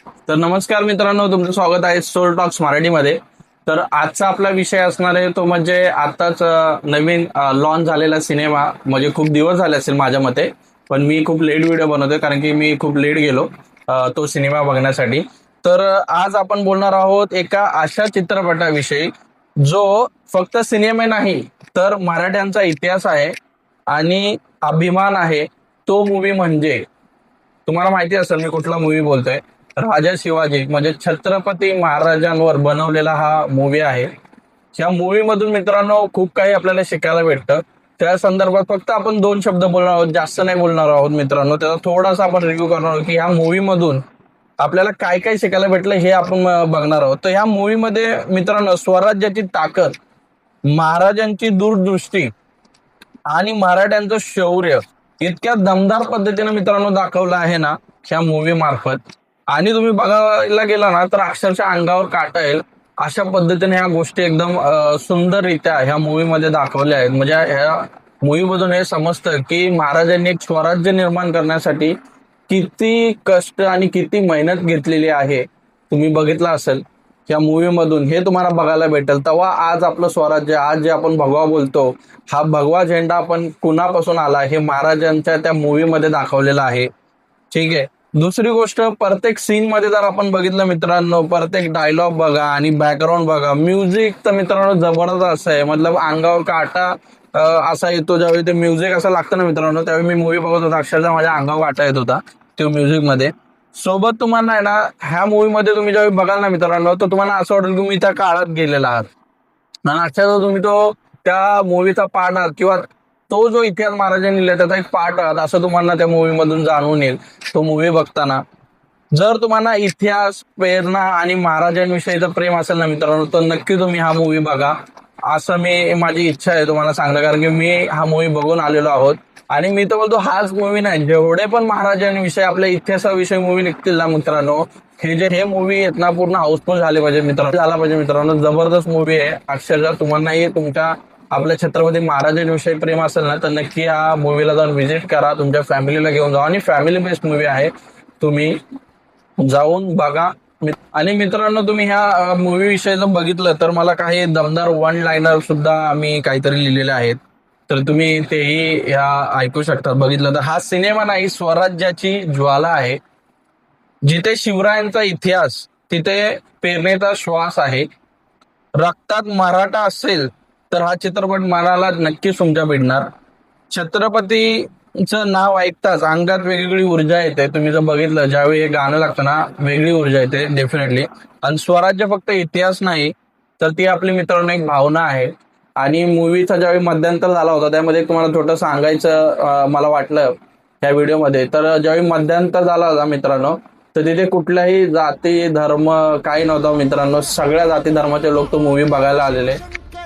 तर नमस्कार मित्रांनो, तुमचं स्वागत आहे सोल टॉक्स मराठीमध्ये. तर आजचा आपला विषय असणार आहे तो म्हणजे आताच नवीन लॉन्च झालेला सिनेमा. म्हणजे खूप दिवस झाले असेल माझ्या मते, पण मी खूप लेट व्हिडिओ बनवतोय कारण की मी खूप लेट गेलो तो सिनेमा बघण्यासाठी. तर आज आपण बोलणार आहोत एका अशा चित्रपटाविषयी जो फक्त सिनेमा नाही तर मराठ्यांचा इतिहास आहे आणि अभिमान आहे. तो मूवी म्हणजे तुम्हाला माहिती असेल मी कुठला मूवी बोलतोय. राजा शिवाजी म्हणजे छत्रपती महाराजांवर बनवलेला हा मूवी आहे. या मूवी मधून मित्रांनो खूप काही आपल्याला शिकायला भेटतं. त्या संदर्भात फक्त आपण दोन शब्द बोलणार आहोत, जास्त नाही बोलणार आहोत मित्रांनो. त्याचा थोडासा आपण रिव्ह्यू करणार आहोत की ह्या मूवी मधून आपल्याला काय काय शिकायला भेटलं हे आपण बघणार आहोत. तर ह्या मूवी मध्ये मित्रांनो स्वराज्याची ताकद, महाराजांची दूरदृष्टी आणि मराठ्यांचं शौर्य इतक्या दमदार पद्धतीने मित्रांनो दाखवलं आहे ना ह्या मूवी मार्फत. आणि तुम्ही बघायला गेला ना तर अक्षरशः अंगावर काटा येईल अशा पद्धतीने ह्या गोष्टी एकदम सुंदररित्या ह्या मूवी मध्ये दाखवल्या आहेत. म्हणजे ह्या मूवी मधून हे समजतं की महाराजांनी एक स्वराज्य निर्माण करण्यासाठी किती कष्ट आणि किती मेहनत घेतलेली आहे. तुम्ही बघितलं असेल या मूवी मधून हे तुम्हाला बघायला भेटेल. तेव्हा आज आपलं स्वराज्य, आज जे आपण भगवा बोलतो, हा भगवा झेंडा आपण कुणापासून आला हे महाराजांच्या त्या मूवी मध्ये दाखवलेला आहे. ठीक आहे. दुसरी गोष्ट, प्रत्येक सीन मध्ये जर आपण बघितलं मित्रांनो, प्रत्येक डायलॉग बघा आणि बॅकग्राऊंड बघा, म्युझिक तर मित्रांनो जबरदस्त आहे. मतलब अंगावर काटा असा येतो ज्यावेळी ते म्युझिक असं लागतं ना मित्रांनो, त्यावेळी मी मूवी बघत होता अक्षरशः माझ्या अंगावर काटा येत होता त्या म्युझिक मध्ये. सोबत तुम्हाला आहे ना ह्या मूवी मध्ये तुम्ही ज्यावेळी बघाल ना मित्रांनो तर तुम्हाला असं वाटेल की तुम्ही त्या काळात गेलेला आहात आणि अक्षरशः तुम्ही तो त्या मूवीचा पार्ट आहात किंवा तो जो इतिहास महाराजांनी लिहिला त्याचा एक पार्ट आहात असं तुम्हाला त्या मूवी मधून जाणून येईल तो मूवी बघताना. जर तुम्हाला इतिहास, प्रेरणा आणि महाराजांविषयीचं प्रेम असेल ना मित्रांनो तर नक्की तुम्ही हा मूवी बघा. असं माझी इच्छा आहे तुम्हाला सांगणं, कारण की मी हा मूवी बघून आलेलो आहोत. आणि मी तर बोलतो हाच मूवी नाही, जेवढे पण महाराजांविषयी आपल्या इतिहासाविषयी मूवी निघतील ना मित्रांनो, हे मूवी आहेत ना पूर्ण हाऊसफुल झाले पाहिजे मित्रांनो, झाला पाहिजे मित्रांनो. जबरदस्त मूवी आहे. अक्षरशः तुम्हालाही तुमच्या आपल्या छत्रपती महाराजांविषयी प्रेम असेल ना तर नक्की या मूवीला जाऊन व्हिजिट करा, तुमच्या फॅमिलीला घेऊन जा. आणि फॅमिली बेस्ड मूवी आहे, तुम्ही जाऊन बघा. आणि मित्रांनो तुम्ही ह्या मूवी विषयी जर बघितलं तर मला काही दमदार वन लाईनर सुद्धा आम्ही काहीतरी लिहिलेले आहेत, तर तुम्ही तेही ह्या ऐकू शकता. बघितलं तर हा सिनेमा नाही, स्वराज्याची ज्वाला आहे. जिथे शिवरायांचा इतिहास तिथे पेरणेचा श्वास आहे. रक्तात मराठा असेल तर हा चित्रपट मनाला नक्कीच तुमच्या भेटणार. छत्रपतीचं नाव ऐकताच अंगात वेगवेगळी ऊर्जा येते. तुम्ही जर बघितलं ज्यावेळी हे गाणं लागतं ना वेगळी ऊर्जा येते डेफिनेटली. आणि स्वराज्य फक्त इतिहास नाही तर ती आपली मित्रांनो एक भावना आहे. आणि मूवीचा ज्यावेळी मध्यंतर झाला होता त्यामध्ये तुम्हाला थोडं सांगायचं मला वाटलं या व्हिडिओमध्ये. तर ज्यावेळी मध्यंतर झाला होता मित्रांनो तर तिथे कुठल्याही जाती धर्म काही नव्हता मित्रांनो. सगळ्या जाती धर्माचे लोक तो मूवी बघायला आलेले.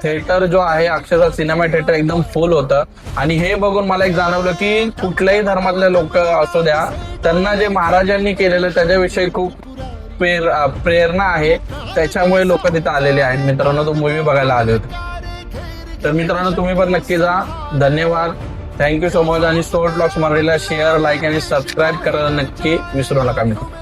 थिएटर जो आहे अक्षरशः सिनेमा थिएटर एकदम फुल होतं. आणि हे बघून मला एक जाणवलं की कुठल्याही धर्मातले लोक असू द्या, त्यांना जे महाराजांनी केलेलं त्याच्याविषयी खूप प्रेरणा आहे. त्याच्यामुळे लोक तिथे आलेले आहेत मित्रांनो, तो मूवी बघायला आले होते. तर मित्रांनो तुम्ही पण नक्की जा. धन्यवाद, थँक्यू सो मच. आणि सोल टॉक्स मराठीला शेअर, लाईक आणि सबस्क्राईब करायला नक्की विसरू नका मित्र.